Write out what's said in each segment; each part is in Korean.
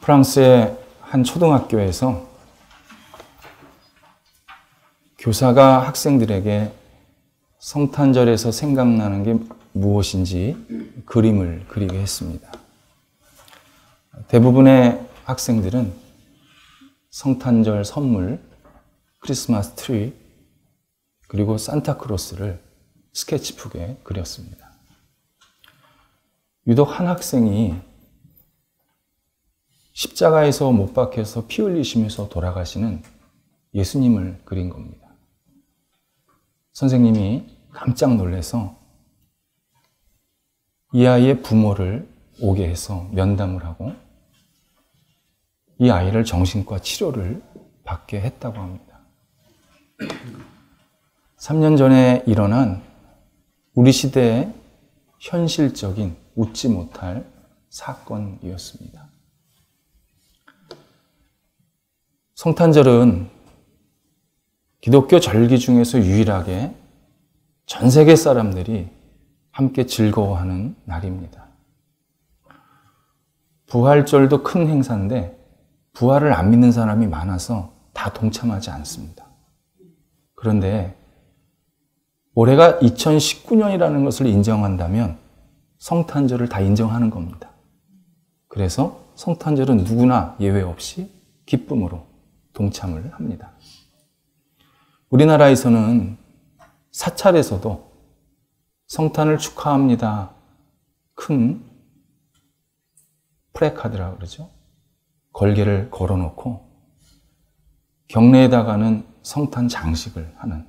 프랑스의 한 초등학교에서 교사가 학생들에게 성탄절에서 생각나는 게 무엇인지 그림을 그리게 했습니다. 대부분의 학생들은 성탄절 선물, 크리스마스 트리, 그리고 산타크로스를 스케치북에 그렸습니다. 유독 한 학생이 십자가에서 못 박혀서 피 흘리시면서 돌아가시는 예수님을 그린 겁니다. 선생님이 깜짝 놀라서 이 아이의 부모를 오게 해서 면담을 하고 이 아이를 정신과 치료를 받게 했다고 합니다. 3년 전에 일어난 우리 시대의 현실적인 웃지 못할 사건이었습니다. 성탄절은 기독교 절기 중에서 유일하게 전 세계 사람들이 함께 즐거워하는 날입니다. 부활절도 큰 행사인데 부활을 안 믿는 사람이 많아서 다 동참하지 않습니다. 그런데 올해가 2019년이라는 것을 인정한다면 성탄절을 다 인정하는 겁니다. 그래서 성탄절은 누구나 예외 없이 기쁨으로 동참을 합니다. 우리나라에서는 사찰에서도 성탄을 축하합니다. 큰 프래카드라고 그러죠. 걸개를 걸어놓고 경내에다가는 성탄 장식을 하는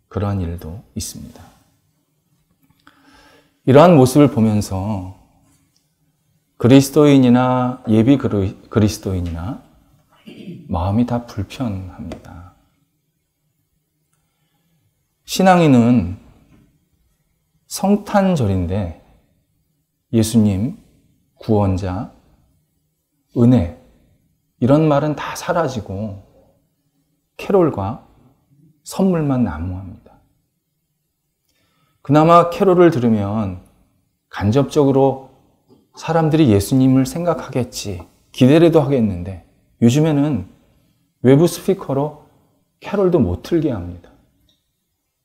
그러한 일도 있습니다. 이러한 모습을 보면서 그리스도인이나 예비 그리스도인이나 마음이 다 불편합니다. 신앙인은 성탄절인데 예수님, 구원자, 은혜 이런 말은 다 사라지고 캐롤과 선물만 난무합니다. 그나마 캐롤을 들으면 간접적으로 사람들이 예수님을 생각하겠지 기대라도 하겠는데 요즘에는 외부 스피커로 캐롤도 못 틀게 합니다.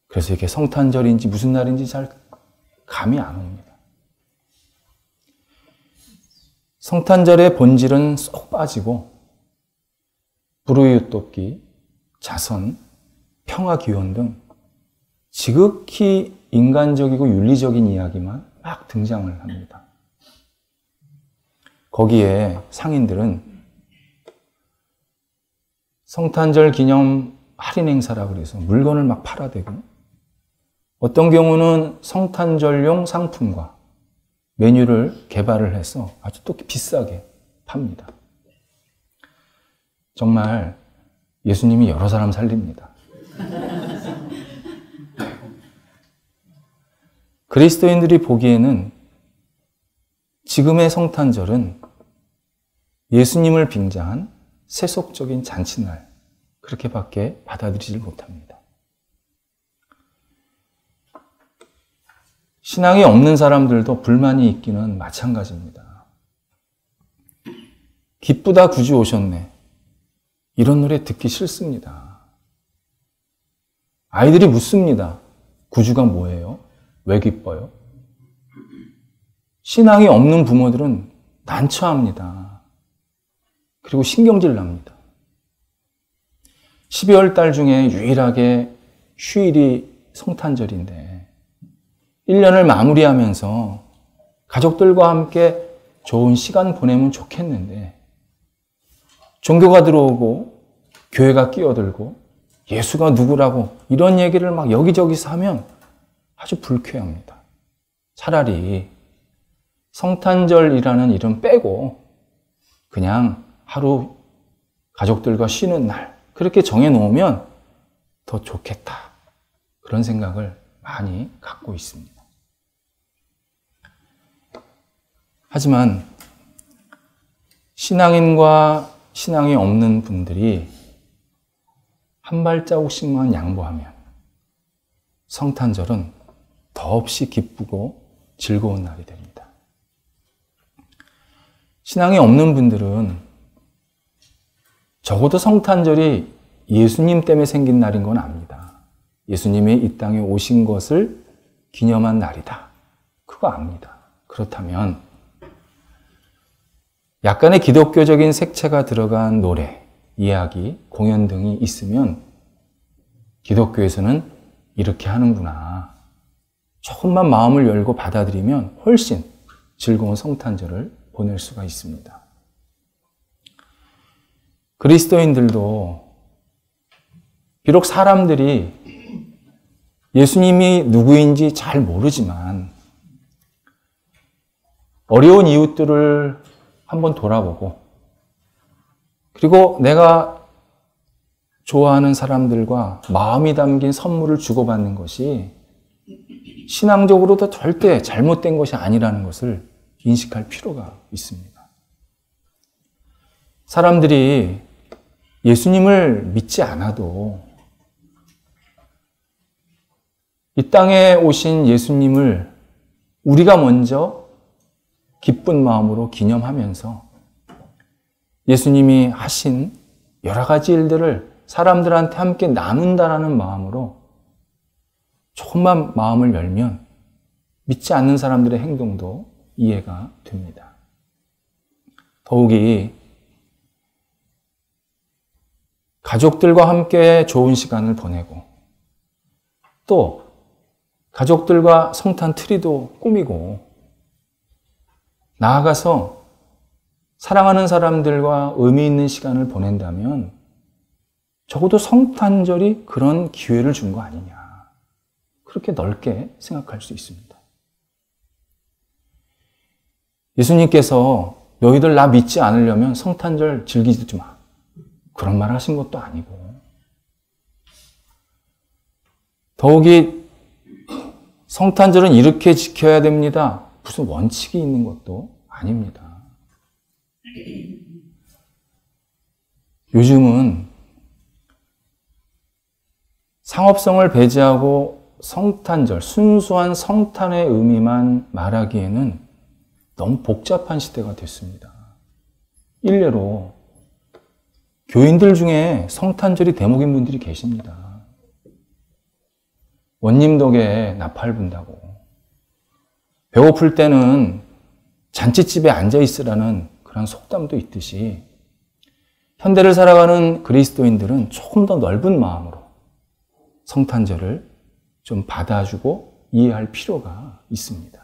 그래서 이게 성탄절인지 무슨 날인지 잘 감이 안 옵니다. 성탄절의 본질은 쏙 빠지고 불우이웃돕기, 자선, 평화기원 등 지극히 인간적이고 윤리적인 이야기만 막 등장을 합니다. 거기에 상인들은 성탄절 기념 할인 행사라고 그래서 물건을 막 팔아대고 어떤 경우는 성탄절용 상품과 메뉴를 개발을 해서 아주 또 비싸게 팝니다. 정말 예수님이 여러 사람 살립니다. 그리스도인들이 보기에는 지금의 성탄절은 예수님을 빙자한 세속적인 잔치날 그렇게밖에 받아들이질 못합니다. 신앙이 없는 사람들도 불만이 있기는 마찬가지입니다. 기쁘다 구주 오셨네. 이런 노래 듣기 싫습니다. 아이들이 묻습니다. 구주가 뭐예요? 왜 기뻐요? 신앙이 없는 부모들은 난처합니다. 그리고 신경질 납니다. 12월 달 중에 유일하게 휴일이 성탄절인데 1년을 마무리하면서 가족들과 함께 좋은 시간 보내면 좋겠는데 종교가 들어오고 교회가 끼어들고 예수가 누구라고 이런 얘기를 막 여기저기서 하면 아주 불쾌합니다. 차라리 성탄절이라는 이름 빼고 그냥 하루 가족들과 쉬는 날 그렇게 정해놓으면 더 좋겠다. 그런 생각을 많이 갖고 있습니다. 하지만 신앙인과 신앙이 없는 분들이 한 발자국씩만 양보하면 성탄절은 더없이 기쁘고 즐거운 날이 됩니다. 신앙이 없는 분들은 적어도 성탄절이 예수님 때문에 생긴 날인 건 압니다. 예수님이 이 땅에 오신 것을 기념한 날이다. 그거 압니다. 그렇다면 약간의 기독교적인 색채가 들어간 노래, 이야기, 공연 등이 있으면 기독교에서는 이렇게 하는구나. 조금만 마음을 열고 받아들이면 훨씬 즐거운 성탄절을 보낼 수가 있습니다. 그리스도인들도 비록 사람들이 예수님이 누구인지 잘 모르지만 어려운 이웃들을 한번 돌아보고 그리고 내가 좋아하는 사람들과 마음이 담긴 선물을 주고받는 것이 신앙적으로도 절대 잘못된 것이 아니라는 것을 인식할 필요가 있습니다. 사람들이 예수님을 믿지 않아도 이 땅에 오신 예수님을 우리가 먼저 기쁜 마음으로 기념하면서 예수님이 하신 여러 가지 일들을 사람들한테 함께 나눈다라는 마음으로 조금만 마음을 열면 믿지 않는 사람들의 행동도 이해가 됩니다. 더욱이 가족들과 함께 좋은 시간을 보내고 또 가족들과 성탄 트리도 꾸미고 나아가서 사랑하는 사람들과 의미 있는 시간을 보낸다면 적어도 성탄절이 그런 기회를 준 거 아니냐. 그렇게 넓게 생각할 수 있습니다. 예수님께서 너희들 나 믿지 않으려면 성탄절 즐기지 마. 그런 말 하신 것도 아니고 더욱이 성탄절은 이렇게 지켜야 됩니다. 무슨 원칙이 있는 것도 아닙니다. 요즘은 상업성을 배제하고 성탄절, 순수한 성탄의 의미만 말하기에는 너무 복잡한 시대가 됐습니다. 일례로 교인들 중에 성탄절이 대목인 분들이 계십니다. 원님 덕에 나팔 분다고 배고플 때는 잔치집에 앉아 있으라는 그런 속담도 있듯이 현대를 살아가는 그리스도인들은 조금 더 넓은 마음으로 성탄절을 좀 받아주고 이해할 필요가 있습니다.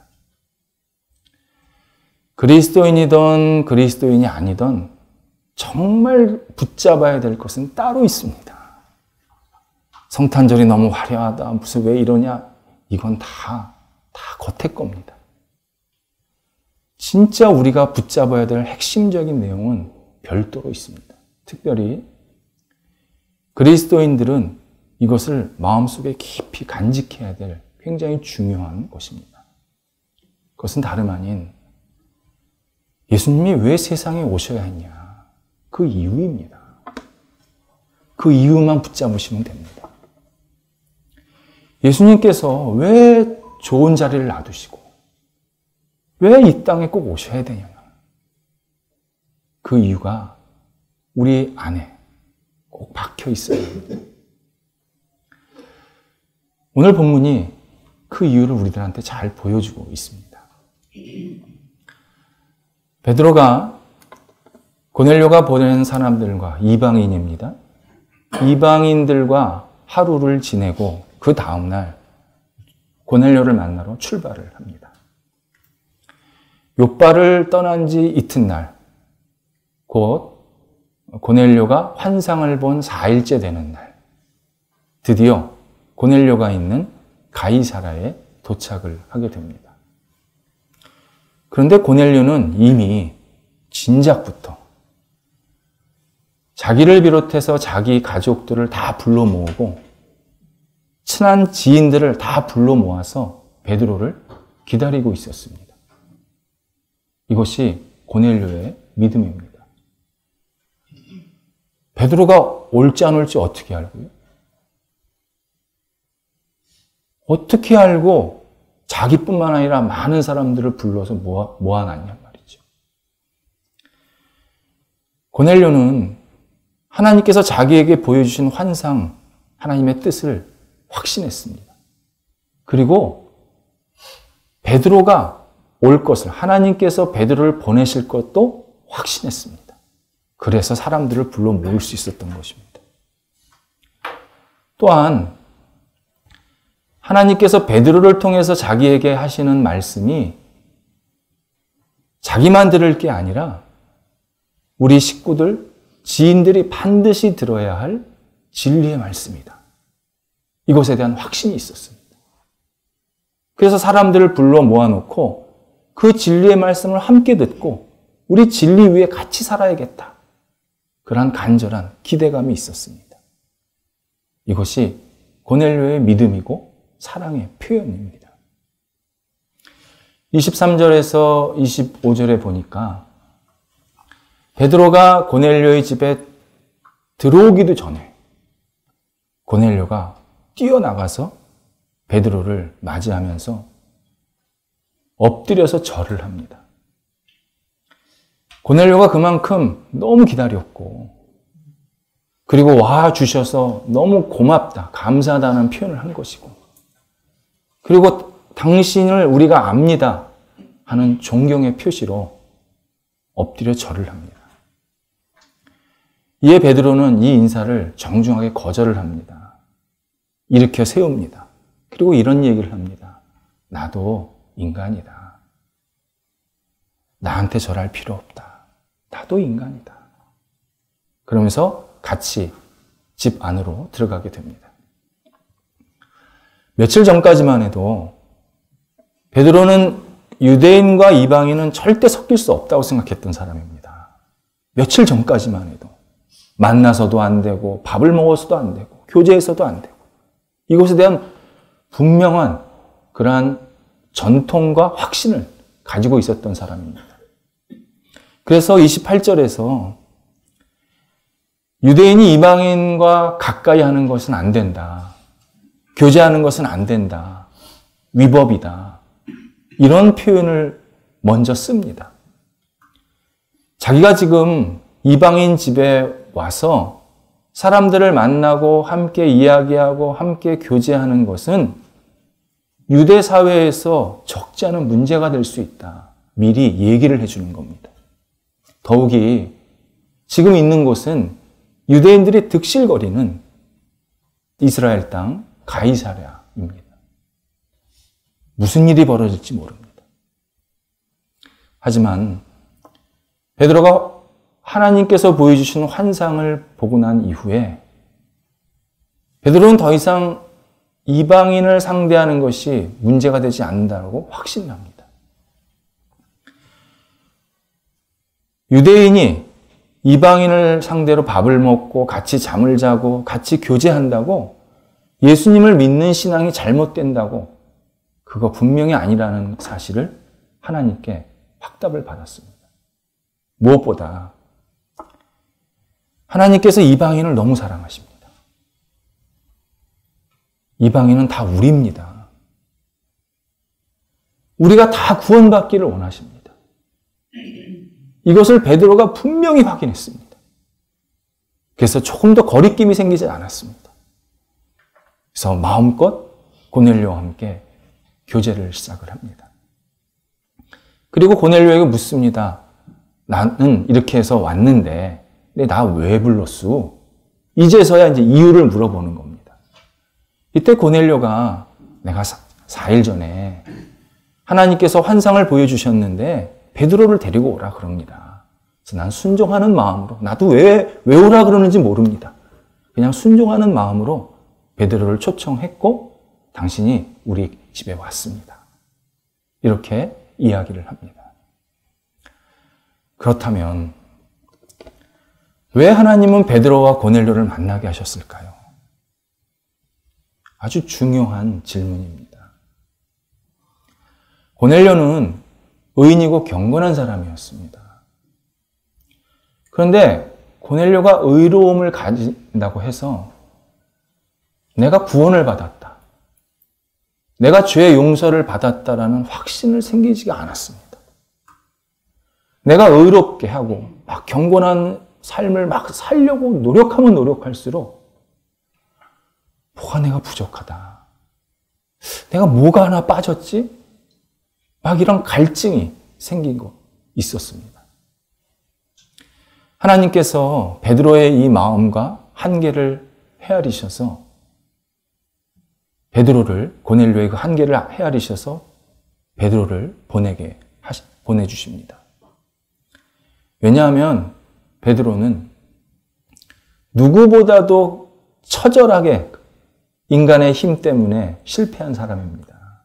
그리스도인이든 그리스도인이 아니든 정말 붙잡아야 될 것은 따로 있습니다. 성탄절이 너무 화려하다. 무슨 왜 이러냐? 이건 다 겉에 겁니다. 진짜 우리가 붙잡아야 될 핵심적인 내용은 별도로 있습니다. 특별히 그리스도인들은 이것을 마음속에 깊이 간직해야 될 굉장히 중요한 것입니다. 그것은 다름 아닌 예수님이 왜 세상에 오셔야 했냐? 그 이유입니다. 그 이유만 붙잡으시면 됩니다. 예수님께서 왜 좋은 자리를 놔두시고 왜 이 땅에 꼭 오셔야 되냐? 그 이유가 우리 안에 꼭 박혀 있어야 합니다. 오늘 본문이 그 이유를 우리들한테 잘 보여주고 있습니다. 베드로가 고넬료가 보낸 사람들과 이방인입니다. 이방인들과 하루를 지내고 그 다음날 고넬료를 만나러 출발을 합니다. 욥바를 떠난 지 이튿날 곧 고넬료가 환상을 본 4일째 되는 날 드디어 고넬료가 있는 가이사라에 도착을 하게 됩니다. 그런데 고넬료는 이미 진작부터 자기를 비롯해서 자기 가족들을 다 불러 모으고 친한 지인들을 다 불러 모아서 베드로를 기다리고 있었습니다. 이것이 고넬료의 믿음입니다. 베드로가 올지 안 올지 어떻게 알고요? 어떻게 알고 자기뿐만 아니라 많은 사람들을 불러서 모아놨냔 말이죠. 고넬료는 하나님께서 자기에게 보여주신 환상, 하나님의 뜻을 확신했습니다. 그리고 베드로가 올 것을, 하나님께서 베드로를 보내실 것도 확신했습니다. 그래서 사람들을 불러 모을 수 있었던 것입니다. 또한 하나님께서 베드로를 통해서 자기에게 하시는 말씀이 자기만 들을 게 아니라 우리 식구들, 지인들이 반드시 들어야 할 진리의 말씀이다. 이것에 대한 확신이 있었습니다. 그래서 사람들을 불러 모아놓고 그 진리의 말씀을 함께 듣고 우리 진리 위에 같이 살아야겠다. 그러한 간절한 기대감이 있었습니다. 이것이 고넬료의 믿음이고 사랑의 표현입니다. 23절에서 25절에 보니까 베드로가 고넬료의 집에 들어오기도 전에 고넬료가 뛰어나가서 베드로를 맞이하면서 엎드려서 절을 합니다. 고넬료가 그만큼 너무 기다렸고 그리고 와 주셔서 너무 고맙다, 감사하다는 표현을 한 것이고 그리고 당신을 우리가 압니다 하는 존경의 표시로 엎드려 절을 합니다. 이에 베드로는 이 인사를 정중하게 거절을 합니다. 일으켜 세웁니다. 그리고 이런 얘기를 합니다. 나도 인간이다. 나한테 절할 필요 없다. 나도 인간이다. 그러면서 같이 집 안으로 들어가게 됩니다. 며칠 전까지만 해도 베드로는 유대인과 이방인은 절대 섞일 수 없다고 생각했던 사람입니다. 며칠 전까지만 해도 만나서도 안 되고 밥을 먹어서도 안 되고 교제해서도 안 되고 이것에 대한 분명한 그러한 전통과 확신을 가지고 있었던 사람입니다. 그래서 28절에서 유대인이 이방인과 가까이 하는 것은 안 된다. 교제하는 것은 안 된다. 위법이다. 이런 표현을 먼저 씁니다. 자기가 지금 이방인 집에 와서 사람들을 만나고 함께 이야기하고 함께 교제하는 것은 유대 사회에서 적지 않은 문제가 될 수 있다. 미리 얘기를 해주는 겁니다. 더욱이 지금 있는 곳은 유대인들이 득실거리는 이스라엘 땅 가이사랴입니다. 무슨 일이 벌어질지 모릅니다. 하지만 베드로가 하나님께서 보여주신 환상을 보고 난 이후에 베드로는 더 이상 이방인을 상대하는 것이 문제가 되지 않는다고 확신합니다. 유대인이 이방인을 상대로 밥을 먹고 같이 잠을 자고 같이 교제한다고 예수님을 믿는 신앙이 잘못된다고 그거 분명히 아니라는 사실을 하나님께 확답을 받았습니다. 무엇보다 하나님께서 이방인을 너무 사랑하십니다. 이방인은 다 우리입니다. 우리가 다 구원받기를 원하십니다. 이것을 베드로가 분명히 확인했습니다. 그래서 조금 더 거리낌이 생기지 않았습니다. 그래서 마음껏 고넬료와 함께 교제를 시작을 합니다. 그리고 고넬료에게 묻습니다. 나는 이렇게 해서 왔는데 나 왜 불렀수? 이제서야 이제 이유를 물어보는 겁니다. 이때 고넬료가 내가 4일 전에 하나님께서 환상을 보여주셨는데 베드로를 데리고 오라 그럽니다. 그래서 난 순종하는 마음으로 나도 왜 오라 그러는지 모릅니다. 그냥 순종하는 마음으로 베드로를 초청했고 당신이 우리 집에 왔습니다. 이렇게 이야기를 합니다. 그렇다면 왜 하나님은 베드로와 고넬료를 만나게 하셨을까요? 아주 중요한 질문입니다. 고넬료는 의인이고 경건한 사람이었습니다. 그런데 고넬료가 의로움을 가진다고 해서 내가 구원을 받았다. 내가 죄의 용서를 받았다라는 확신을 생기지가 않았습니다. 내가 의롭게 하고 막 경건한 삶을 막 살려고 노력하면 노력할수록 뭐가 내가 부족하다. 내가 뭐가 하나 빠졌지? 막 이런 갈증이 생긴 거 있었습니다. 하나님께서 베드로의 이 마음과 한계를 헤아리셔서 고넬료의 그 한계를 헤아리셔서 베드로를 보내주십니다. 왜냐하면 베드로는 누구보다도 처절하게 인간의 힘 때문에 실패한 사람입니다.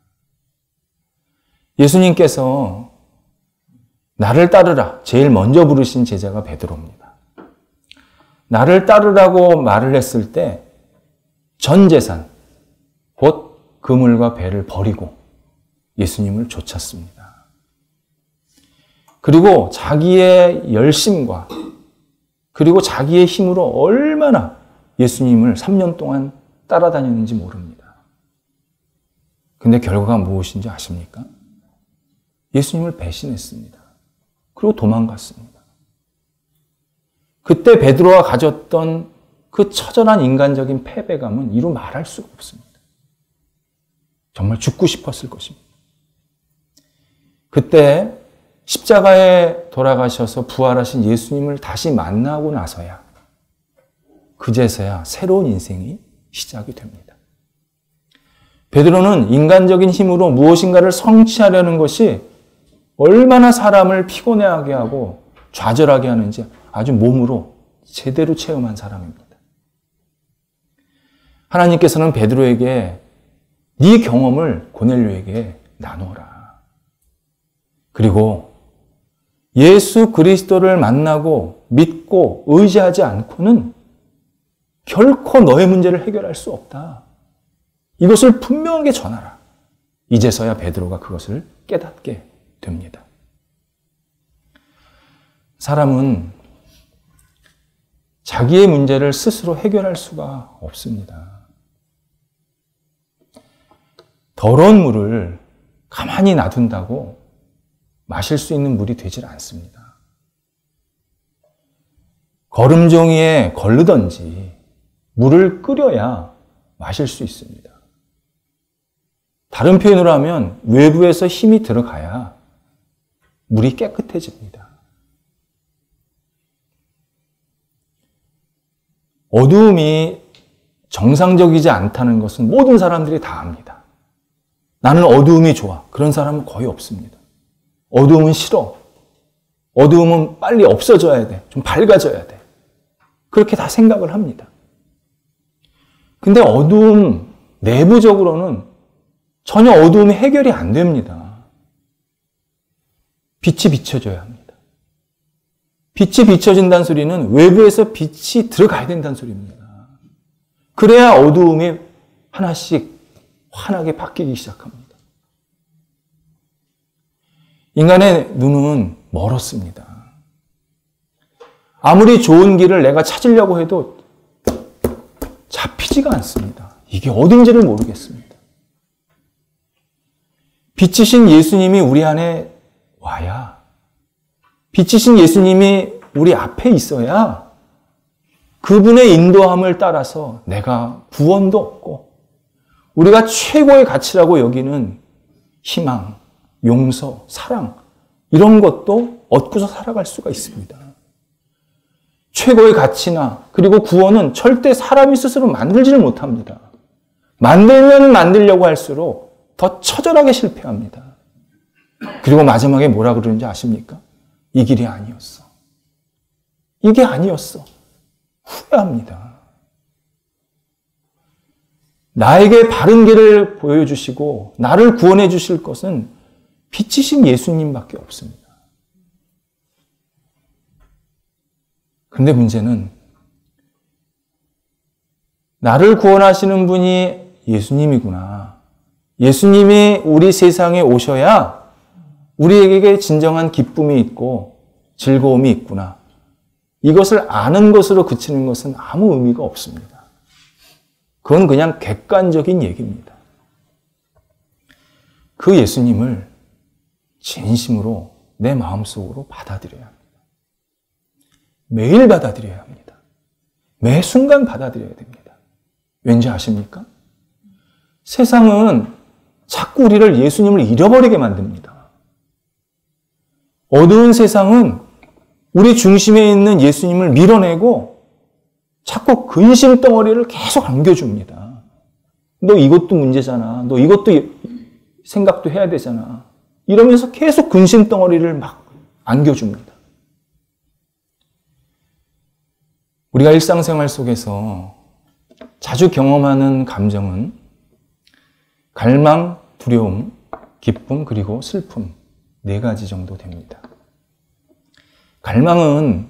예수님께서 나를 따르라 제일 먼저 부르신 제자가 베드로입니다. 나를 따르라고 말을 했을 때 전 재산, 곧 그물과 배를 버리고 예수님을 쫓았습니다. 그리고 자기의 열심과 그리고 자기의 힘으로 얼마나 예수님을 3년 동안 따라다녔는지 모릅니다. 근데 결과가 무엇인지 아십니까? 예수님을 배신했습니다. 그리고 도망갔습니다. 그때 베드로가 가졌던 그 처절한 인간적인 패배감은 이루 말할 수가 없습니다. 정말 죽고 싶었을 것입니다. 그때 십자가에 돌아가셔서 부활하신 예수님을 다시 만나고 나서야 그제서야 새로운 인생이 시작이 됩니다. 베드로는 인간적인 힘으로 무엇인가를 성취하려는 것이 얼마나 사람을 피곤해하게 하고 좌절하게 하는지 아주 몸으로 제대로 체험한 사람입니다. 하나님께서는 베드로에게 네 경험을 고넬료에게 나누어라. 그리고 예수 그리스도를 만나고 믿고 의지하지 않고는 결코 너의 문제를 해결할 수 없다. 이것을 분명하게 전하라. 이제서야 베드로가 그것을 깨닫게 됩니다. 사람은 자기의 문제를 스스로 해결할 수가 없습니다. 더러운 물을 가만히 놔둔다고 마실 수 있는 물이 되질 않습니다. 거름종이에 걸르든지 물을 끓여야 마실 수 있습니다. 다른 표현으로 하면 외부에서 힘이 들어가야 물이 깨끗해집니다. 어두움이 정상적이지 않다는 것은 모든 사람들이 다 압니다. 나는 어두움이 좋아. 그런 사람은 거의 없습니다. 어두움은 싫어. 어두움은 빨리 없어져야 돼. 좀 밝아져야 돼. 그렇게 다 생각을 합니다. 근데 어두움 내부적으로는 전혀 어두움이 해결이 안 됩니다. 빛이 비춰져야 합니다. 빛이 비춰진다는 소리는 외부에서 빛이 들어가야 된다는 소리입니다. 그래야 어두움이 하나씩 환하게 바뀌기 시작합니다. 인간의 눈은 멀었습니다. 아무리 좋은 길을 내가 찾으려고 해도 잡히지가 않습니다. 이게 어딘지를 모르겠습니다. 빛이신 예수님이 우리 안에 와야, 빛이신 예수님이 우리 앞에 있어야 그분의 인도함을 따라서 내가 구원도 얻고 우리가 최고의 가치라고 여기는 희망, 용서, 사랑 이런 것도 얻고서 살아갈 수가 있습니다. 최고의 가치나 그리고 구원은 절대 사람이 스스로 만들지를 못합니다. 만들면 만들려고 할수록 더 처절하게 실패합니다. 그리고 마지막에 뭐라 그러는지 아십니까? 이 길이 아니었어. 이게 아니었어. 후회합니다. 나에게 바른 길을 보여주시고 나를 구원해 주실 것은 빛이신 예수님밖에 없습니다. 그런데 문제는 나를 구원하시는 분이 예수님이구나. 예수님이 우리 세상에 오셔야 우리에게 진정한 기쁨이 있고 즐거움이 있구나. 이것을 아는 것으로 그치는 것은 아무 의미가 없습니다. 그건 그냥 객관적인 얘기입니다. 그 예수님을 진심으로 내 마음속으로 받아들여야 합니다. 매일 받아들여야 합니다. 매 순간 받아들여야 됩니다. 왠지 아십니까? 세상은 자꾸 우리를 예수님을 잃어버리게 만듭니다. 어두운 세상은 우리 중심에 있는 예수님을 밀어내고 자꾸 근심 덩어리를 계속 안겨줍니다. 너 이것도 문제잖아. 너 이것도 생각도 해야 되잖아. 이러면서 계속 근심 덩어리를 막 안겨줍니다. 우리가 일상생활 속에서 자주 경험하는 감정은 갈망, 두려움, 기쁨, 그리고 슬픔 4가지 정도 됩니다. 갈망은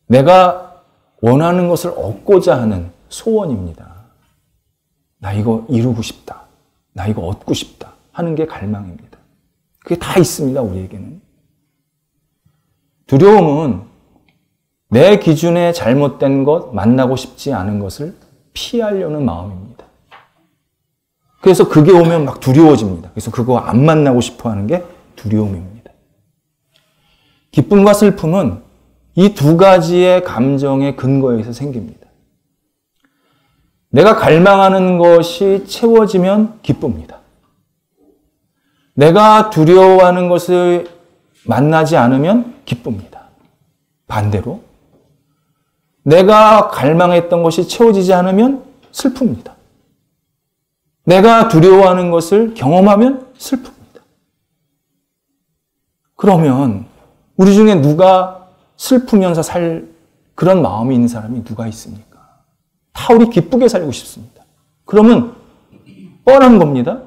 내가 원하는 것을 얻고자 하는 소원입니다. 나 이거 이루고 싶다. 나 이거 얻고 싶다. 하는 게 갈망입니다. 그게 다 있습니다, 우리에게는. 두려움은 내 기준에 잘못된 것, 만나고 싶지 않은 것을 피하려는 마음입니다. 그래서 그게 오면 막 두려워집니다. 그래서 그거 안 만나고 싶어 하는 게 두려움입니다. 기쁨과 슬픔은 이 2가지의 감정의 근거에서 생깁니다. 내가 갈망하는 것이 채워지면 기쁩니다. 내가 두려워하는 것을 만나지 않으면 기쁩니다. 반대로 내가 갈망했던 것이 채워지지 않으면 슬픕니다. 내가 두려워하는 것을 경험하면 슬픕니다. 그러면 우리 중에 누가 슬프면서 살 그런 마음이 있는 사람이 누가 있습니까? 다 우리 기쁘게 살고 싶습니다. 그러면 뻔한 겁니다.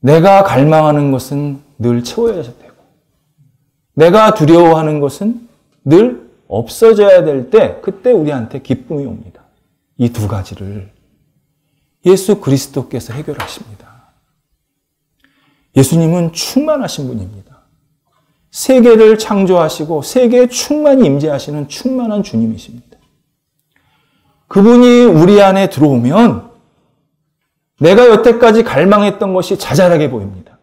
내가 갈망하는 것은 늘 채워져야 되고 내가 두려워하는 것은 늘 없어져야 될 때 그때 우리한테 기쁨이 옵니다. 이 2가지를 예수 그리스도께서 해결하십니다. 예수님은 충만하신 분입니다. 세계를 창조하시고 세계에 충만히 임재하시는 충만한 주님이십니다. 그분이 우리 안에 들어오면 내가 여태까지 갈망했던 것이 자잘하게 보입니다.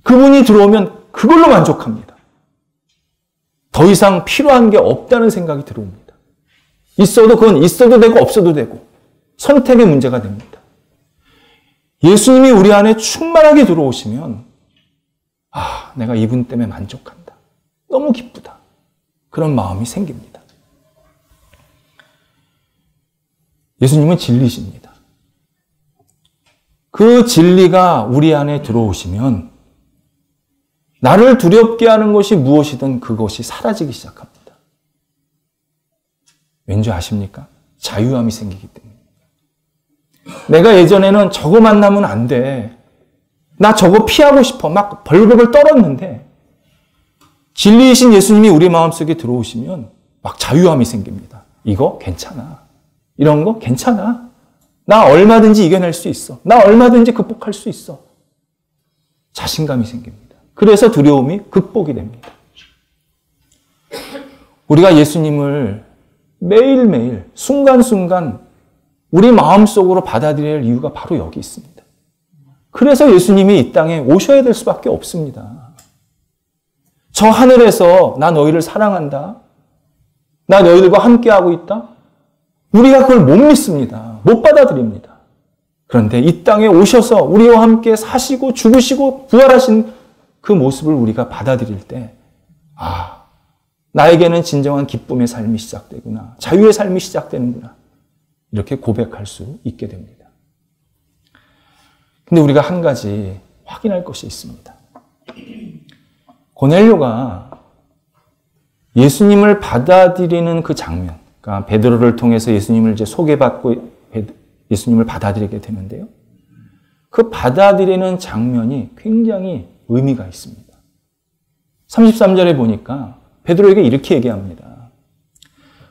그분이 들어오면 그걸로 만족합니다. 더 이상 필요한 게 없다는 생각이 들어옵니다. 있어도 그건 있어도 되고 없어도 되고 선택의 문제가 됩니다. 예수님이 우리 안에 충만하게 들어오시면 내가 이분 때문에 만족한다. 너무 기쁘다. 그런 마음이 생깁니다. 예수님은 진리십니다. 그 진리가 우리 안에 들어오시면 나를 두렵게 하는 것이 무엇이든 그것이 사라지기 시작합니다. 왠지 아십니까? 자유함이 생기기 때문에. 내가 예전에는 저거 만나면 안 돼. 나 저거 피하고 싶어. 막 벌벌벌 떨었는데 진리이신 예수님이 우리 마음속에 들어오시면 막 자유함이 생깁니다. 이거 괜찮아. 이런 거 괜찮아. 나 얼마든지 이겨낼 수 있어. 나 얼마든지 극복할 수 있어. 자신감이 생깁니다. 그래서 두려움이 극복이 됩니다. 우리가 예수님을 매일매일 순간순간 우리 마음속으로 받아들여야 할 이유가 바로 여기 있습니다. 그래서 예수님이 이 땅에 오셔야 될 수밖에 없습니다. 저 하늘에서 나 너희를 사랑한다. 나 너희들과 함께하고 있다. 우리가 그걸 못 믿습니다. 못 받아들입니다. 그런데 이 땅에 오셔서 우리와 함께 사시고 죽으시고 부활하신 그 모습을 우리가 받아들일 때 나에게는 진정한 기쁨의 삶이 시작되구나. 자유의 삶이 시작되는구나. 이렇게 고백할 수 있게 됩니다. 근데 우리가 한 가지 확인할 것이 있습니다. 고넬료가 예수님을 받아들이는 그 장면, 그러니까 베드로를 통해서 예수님을 이제 소개받고 예수님을 받아들이게 되는데요. 그 받아들이는 장면이 굉장히 의미가 있습니다. 33절에 보니까 베드로에게 이렇게 얘기합니다.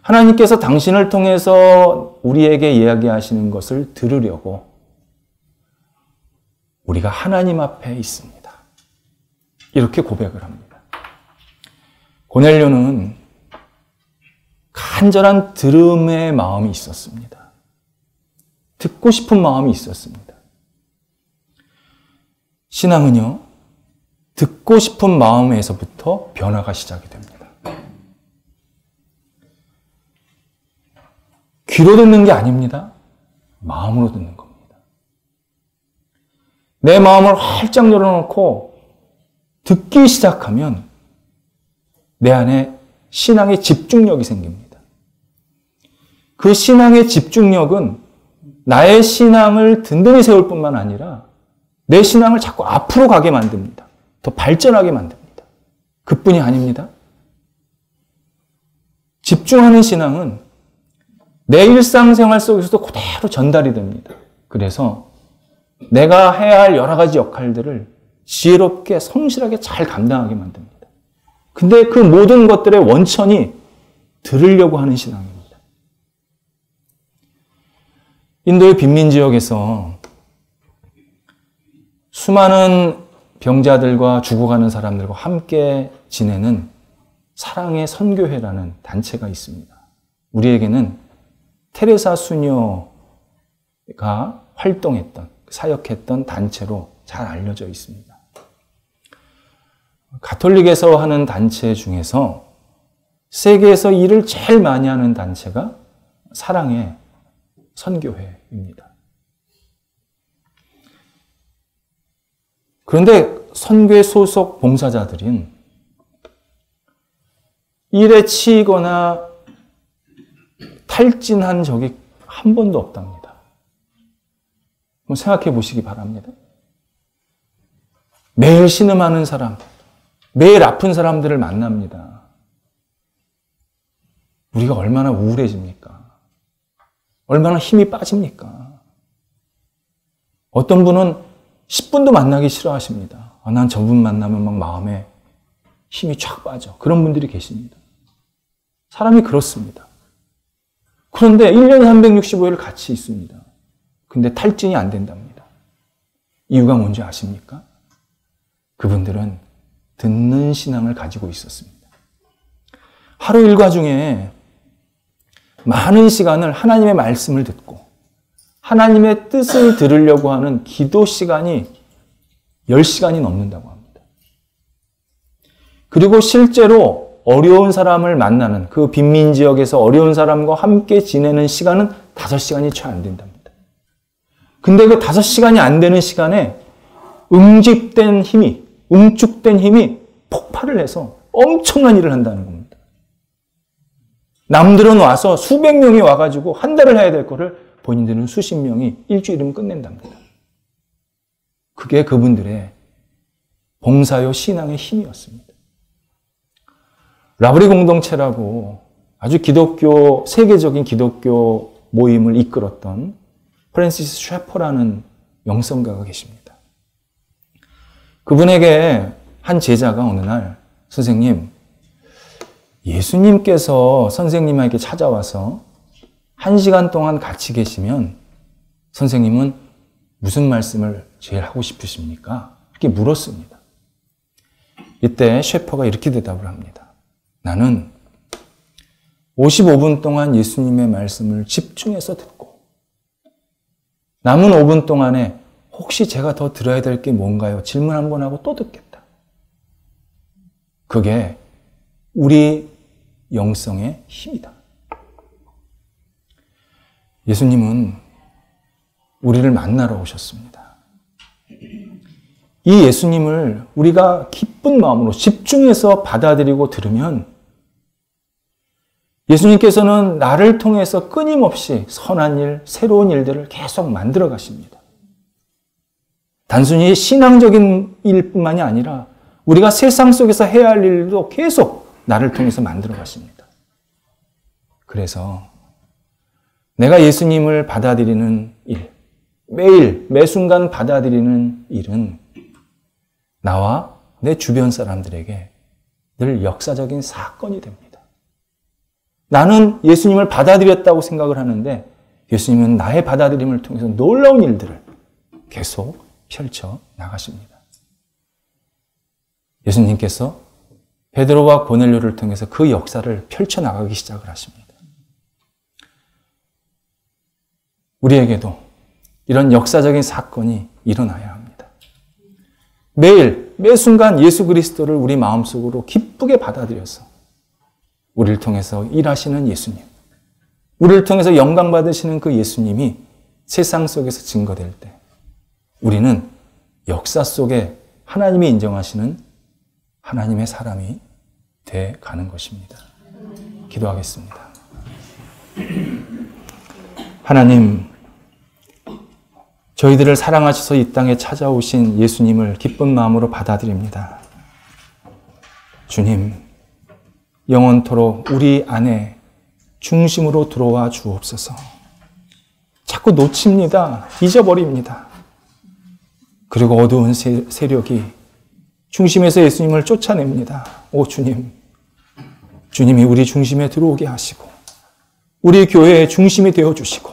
하나님께서 당신을 통해서 우리에게 이야기하시는 것을 들으려고 우리가 하나님 앞에 있습니다. 이렇게 고백을 합니다. 고넬료는 간절한 들음의 마음이 있었습니다. 듣고 싶은 마음이 있었습니다. 신앙은요, 듣고 싶은 마음에서부터 변화가 시작이 됩니다. 귀로 듣는 게 아닙니다. 마음으로 듣는 겁니다. 내 마음을 활짝 열어놓고 듣기 시작하면 내 안에 신앙의 집중력이 생깁니다. 그 신앙의 집중력은 나의 신앙을 든든히 세울 뿐만 아니라 내 신앙을 자꾸 앞으로 가게 만듭니다. 더 발전하게 만듭니다. 그뿐이 아닙니다. 집중하는 신앙은 내 일상생활 속에서도 그대로 전달이 됩니다. 그래서 내가 해야 할 여러 가지 역할들을 지혜롭게 성실하게 잘 감당하게 만듭니다. 근데 그 모든 것들의 원천이 들으려고 하는 신앙입니다. 인도의 빈민 지역에서 수많은 병자들과 죽어가는 사람들과 함께 지내는 사랑의 선교회라는 단체가 있습니다. 우리에게는 테레사 수녀가 활동했던, 사역했던 단체로 잘 알려져 있습니다. 가톨릭에서 하는 단체 중에서 세계에서 일을 제일 많이 하는 단체가 사랑의 선교회입니다. 그런데 선교회 소속 봉사자들은 일에 치이거나 탈진한 적이 한 번도 없답니다. 한번 생각해 보시기 바랍니다. 매일 신음하는 사람, 매일 아픈 사람들을 만납니다. 우리가 얼마나 우울해집니까? 얼마나 힘이 빠집니까? 어떤 분은 10분도 만나기 싫어하십니다. 난 저분 만나면 막 마음에 힘이 쫙 빠져. 그런 분들이 계십니다. 사람이 그렇습니다. 그런데 1년에 365일을 같이 있습니다. 근데 탈진이 안 된답니다. 이유가 뭔지 아십니까? 그분들은 듣는 신앙을 가지고 있었습니다. 하루 일과 중에 많은 시간을 하나님의 말씀을 듣고 하나님의 뜻을 들으려고 하는 기도 시간이 10시간이 넘는다고 합니다. 그리고 실제로 어려운 사람을 만나는 그 빈민 지역에서 어려운 사람과 함께 지내는 시간은 5시간이 채 안 된답니다. 근데 그 5시간이 안 되는 시간에 응집된 힘이, 응축된 힘이 폭발을 해서 엄청난 일을 한다는 겁니다. 남들은 와서 수백 명이 와가지고 한 달을 해야 될 거를 본인들은 수십 명이 일주일이면 끝낸답니다. 그게 그분들의 봉사요 신앙의 힘이었습니다. 라브리 공동체라고 아주 기독교, 세계적인 기독교 모임을 이끌었던 프랜시스 셰퍼라는 영성가가 계십니다. 그분에게 한 제자가 어느 날, 선생님, 예수님께서 선생님에게 찾아와서 1시간 동안 같이 계시면 선생님은 무슨 말씀을 제일 하고 싶으십니까? 이렇게 물었습니다. 이때 셰퍼가 이렇게 대답을 합니다. 나는 55분 동안 예수님의 말씀을 집중해서 듣고 남은 5분 동안에 혹시 제가 더 들어야 될 게 뭔가요? 질문 한 번 하고 또 듣겠다. 그게 우리 영성의 힘이다. 예수님은 우리를 만나러 오셨습니다. 이 예수님을 우리가 기쁜 마음으로 집중해서 받아들이고 들으면 예수님께서는 나를 통해서 끊임없이 선한 일, 새로운 일들을 계속 만들어 가십니다. 단순히 신앙적인 일뿐만이 아니라 우리가 세상 속에서 해야 할 일도 계속 나를 통해서 만들어 가십니다. 그래서 내가 예수님을 받아들이는 일, 매일 매 순간 받아들이는 일은 나와 내 주변 사람들에게 늘 역사적인 사건이 됩니다. 나는 예수님을 받아들였다고 생각을 하는데 예수님은 나의 받아들임을 통해서 놀라운 일들을 계속 펼쳐 나가십니다. 예수님께서 베드로와 고넬료를 통해서 그 역사를 펼쳐 나가기 시작을 하십니다. 우리에게도 이런 역사적인 사건이 일어나야 합니다. 매일, 매 순간 예수 그리스도를 우리 마음속으로 기쁘게 받아들여서 우리를 통해서 일하시는 예수님, 우리를 통해서 영광 받으시는 그 예수님이 세상 속에서 증거될 때 우리는 역사 속에 하나님이 인정하시는 하나님의 사람이 돼 가는 것입니다. 기도하겠습니다. 하나님, 저희들을 사랑하셔서 이 땅에 찾아오신 예수님을 기쁜 마음으로 받아들입니다. 주님, 영원토록 우리 안에 중심으로 들어와 주옵소서. 자꾸 놓칩니다. 잊어버립니다. 그리고 어두운 세력이 중심에서 예수님을 쫓아냅니다. 오 주님, 주님이 우리 중심에 들어오게 하시고 우리 교회의 중심이 되어주시고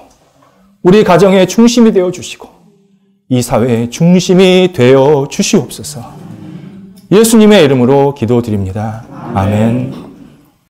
우리 가정의 중심이 되어주시고 이 사회의 중심이 되어 주시옵소서. 예수님의 이름으로 기도드립니다. 아멘.